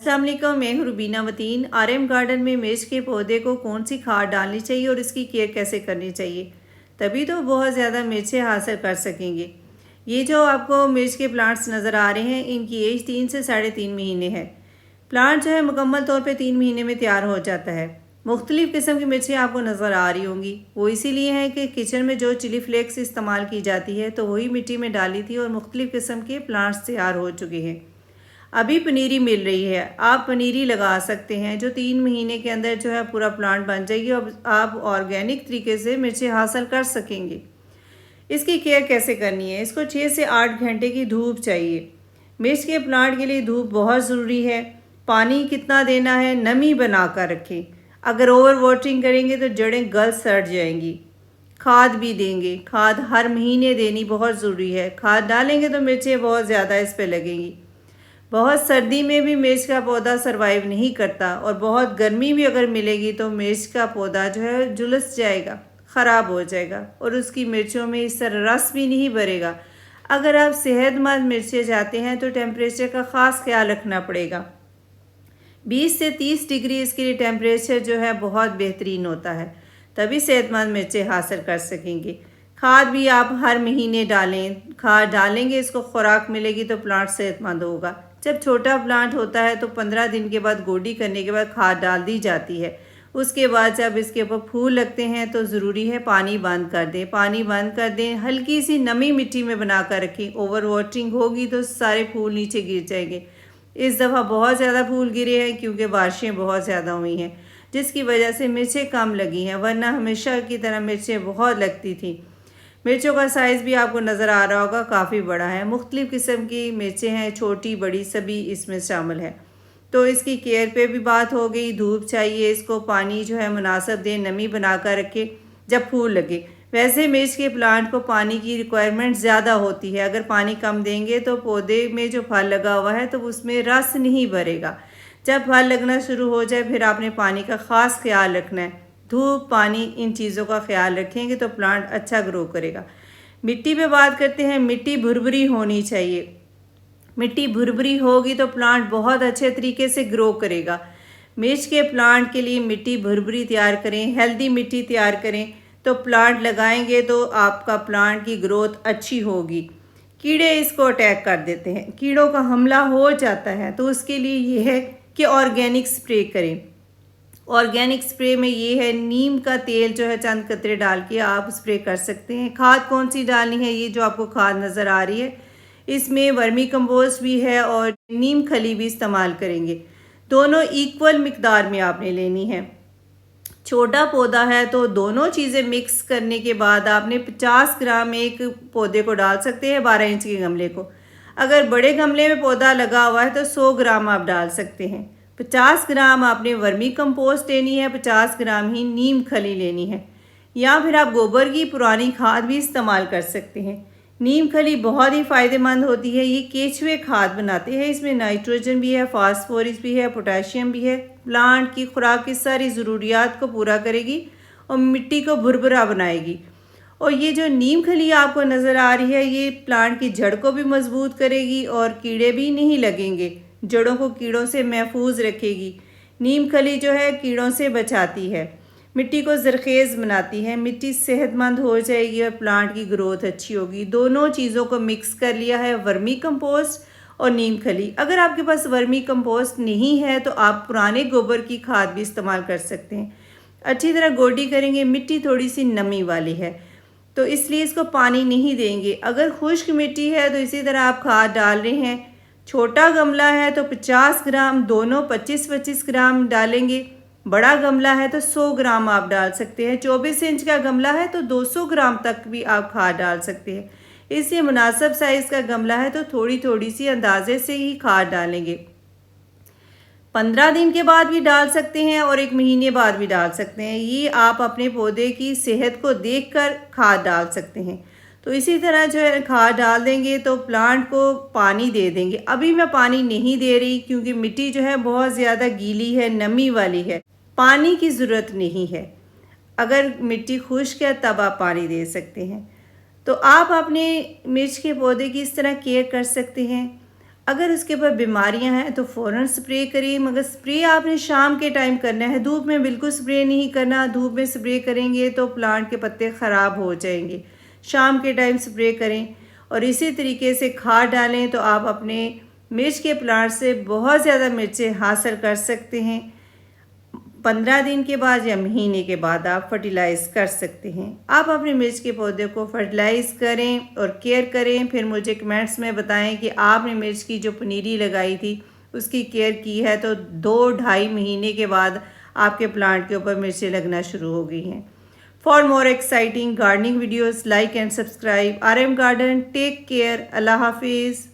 अस्सलाम वालेकुम, मैं हूं रुबीना वतीन। आरएम गार्डन में मिर्च के पौधे को कौन सी खाद डालनी चाहिए और इसकी केयर कैसे करनी चाहिए, तभी तो बहुत ज़्यादा मिर्चें हासिल कर सकेंगे। ये जो आपको मिर्च के प्लांट्स नज़र आ रहे हैं, इनकी एज 3 से 3.5 महीने है। प्लांट जो है मुकम्मल तौर पे 3 महीने में तैयार हो जाता है। मुख्तलिफ़ किस्म की मिर्चें आपको नज़र आ रही होंगी। वो इसीलिए है कि किचन में जो चिली फ्लेक्स इस्तेमाल की जाती है तो वही मिट्टी में डाली थी और मुख्तलिफ़ किस्म के प्लांट्स तैयार हो चुके हैं। अभी पनीरी मिल रही है, आप पनीरी लगा सकते हैं जो 3 महीने के अंदर जो है पूरा प्लांट बन जाएगी और आप ऑर्गेनिक तरीके से मिर्ची हासिल कर सकेंगे। इसकी केयर कैसे करनी है? इसको 6 से 8 घंटे की धूप चाहिए। मिर्च के प्लांट के लिए धूप बहुत ज़रूरी है। पानी कितना देना है, नमी बना कर रखें। अगर ओवर वाटरिंग करेंगे तो जड़ें गल सड़ जाएंगी। खाद भी देंगे, खाद हर महीने देनी बहुत ज़रूरी है। खाद डालेंगे तो मिर्चें बहुत ज़्यादा इस पर लगेंगी। बहुत सर्दी में भी मिर्च का पौधा सरवाइव नहीं करता और बहुत गर्मी भी अगर मिलेगी तो मिर्च का पौधा जो है झुलस जाएगा, ख़राब हो जाएगा और उसकी मिर्चों में इस तरह रस भी नहीं भरेगा। अगर आप सेहतमंद मिर्चें चाहते हैं तो टेम्परेचर का ख़ास ख्याल रखना पड़ेगा। 20 से 30 डिग्री इसके लिए टेम्परेचर जो है बहुत बेहतरीन होता है, तभी सेहतमंद मिर्चें हासिल कर सकेंगे। खाद भी आप हर महीने डालें। खाद डालेंगे, इसको खुराक मिलेगी तो प्लांट सेहतमंद होगा। जब छोटा प्लांट होता है तो 15 दिन के बाद गोडी करने के बाद खाद डाल दी जाती है। उसके बाद जब इसके ऊपर फूल लगते हैं तो ज़रूरी है पानी बंद कर दें। पानी बंद कर दें, हल्की सी नमी मिट्टी में बना कर रखें। ओवर वाटरिंग होगी तो सारे फूल नीचे गिर जाएंगे। इस दफ़ा बहुत ज़्यादा फूल गिरे हैं क्योंकि बारिशें बहुत ज़्यादा हुई हैं, जिसकी वजह से मिर्चें कम लगी हैं, वरना हमेशा की तरह मिर्चें बहुत लगती थी। मिर्चों का साइज़ भी आपको नज़र आ रहा होगा, काफ़ी बड़ा है। मुख्तलिफ़ किस्म की मिर्चें हैं, छोटी बड़ी सभी इसमें शामिल है। तो इसकी केयर पे भी बात हो गई। धूप चाहिए इसको, पानी जो है मुनासिब दें, नमी बना कर रखें जब फूल लगे। वैसे मिर्च के प्लांट को पानी की रिक्वायरमेंट ज़्यादा होती है। अगर पानी कम देंगे तो पौधे में जो फल लगा हुआ है तो उसमें रस नहीं भरेगा। जब फल लगना शुरू हो जाए फिर आपने पानी का ख़ास ख्याल रखना है। धूप, पानी, इन चीज़ों का ख्याल रखेंगे तो प्लांट अच्छा ग्रो करेगा। मिट्टी पे बात करते हैं। मिट्टी भुरभुरी होनी चाहिए। मिट्टी भुरभुरी होगी तो प्लांट बहुत अच्छे तरीके से ग्रो करेगा। मिर्च के प्लांट के लिए मिट्टी भुरभुरी तैयार करें, हेल्दी मिट्टी तैयार करें तो प्लांट लगाएंगे तो आपका प्लांट की ग्रोथ अच्छी होगी। कीड़े इसको अटैक कर देते हैं, कीड़ों का हमला हो जाता है, तो उसके लिए ये है कि ऑर्गेनिक स्प्रे करें। ऑर्गेनिक स्प्रे में ये है, नीम का तेल जो है चंद कतरे डाल के आप स्प्रे कर सकते हैं। खाद कौन सी डालनी है? ये जो आपको खाद नज़र आ रही है इसमें वर्मी कंपोस्ट भी है और नीम खली भी इस्तेमाल करेंगे। दोनों इक्वल मिकदार में आपने लेनी है। छोटा पौधा है तो दोनों चीज़ें मिक्स करने के बाद आपने 50 ग्राम एक पौधे को डाल सकते हैं 12 इंच के गमले को। अगर बड़े गमले में पौधा लगा हुआ है तो 100 ग्राम आप डाल सकते हैं। 50 ग्राम आपने वर्मी कंपोस्ट लेनी है, 50 ग्राम ही नीम खली लेनी है, या फिर आप गोबर की पुरानी खाद भी इस्तेमाल कर सकते हैं। नीम खली बहुत ही फ़ायदेमंद होती है। ये केचुए खाद बनाते हैं। इसमें नाइट्रोजन भी है, फास्फोरस भी है, पोटेशियम भी है। प्लांट की खुराक की सारी ज़रूरियात को पूरा करेगी और मिट्टी को भुरभुरा बनाएगी। और ये जो नीम खली आपको नज़र आ रही है ये प्लांट की जड़ को भी मजबूत करेगी और कीड़े भी नहीं लगेंगे, जड़ों को कीड़ों से महफूज रखेगी। नीम खली जो है कीड़ों से बचाती है, मिट्टी को ज़रखेज़ बनाती है, मिट्टी सेहतमंद हो जाएगी और प्लांट की ग्रोथ अच्छी होगी। दोनों चीज़ों को मिक्स कर लिया है, वर्मी कंपोस्ट और नीम खली। अगर आपके पास वर्मी कंपोस्ट नहीं है तो आप पुराने गोबर की खाद भी इस्तेमाल कर सकते हैं। अच्छी तरह गोडी करेंगे। मिट्टी थोड़ी सी नमी वाली है तो इसलिए इसको पानी नहीं देंगे। अगर खुश्क मिट्टी है तो इसी तरह आप खाद डाल रहे हैं। छोटा गमला है तो 50 ग्राम, दोनों 25-25 ग्राम डालेंगे। बड़ा गमला है तो 100 ग्राम आप डाल सकते हैं। 24 इंच का गमला है तो 200 ग्राम तक भी आप खाद डाल सकते हैं। इससे मुनासिब साइज़ का गमला है तो थोड़ी थोड़ी सी अंदाजे से ही खाद डालेंगे। 15 दिन के बाद भी डाल सकते हैं और 1 महीने बाद भी डाल सकते हैं। ये आप अपने पौधे की सेहत को देखकर खाद डाल सकते हैं। तो इसी तरह जो है खाद डाल देंगे तो प्लांट को पानी दे देंगे। अभी मैं पानी नहीं दे रही क्योंकि मिट्टी जो है बहुत ज़्यादा गीली है, नमी वाली है, पानी की ज़रूरत नहीं है। अगर मिट्टी खुश्क है तब आप पानी दे सकते हैं। तो आप अपने मिर्च के पौधे की इस तरह केयर कर सकते हैं। अगर उसके ऊपर बीमारियां हैं तो फ़ौरन स्प्रे करिए, मगर स्प्रे आपने शाम के टाइम करना है, धूप में बिल्कुल स्प्रे नहीं करना। धूप में स्प्रे करेंगे तो प्लांट के पत्ते ख़राब हो जाएंगे। शाम के टाइम स्प्रे करें। और इसी तरीके से खाद डालें तो आप अपने मिर्च के प्लांट से बहुत ज़्यादा मिर्चें हासिल कर सकते हैं। 15 दिन के बाद या महीने के बाद आप फर्टिलाइज़ कर सकते हैं। आप अपने मिर्च के पौधे को फर्टिलाइज़ करें और केयर करें। फिर मुझे कमेंट्स में बताएं कि आपने मिर्च की जो पनीरी लगाई थी उसकी केयर की है तो 2-2.5 महीने के बाद आपके प्लांट के ऊपर मिर्चें लगना शुरू हो गई हैं। For more exciting gardening videos like and subscribe RM garden. Take care. अल्लाह हाफिज़।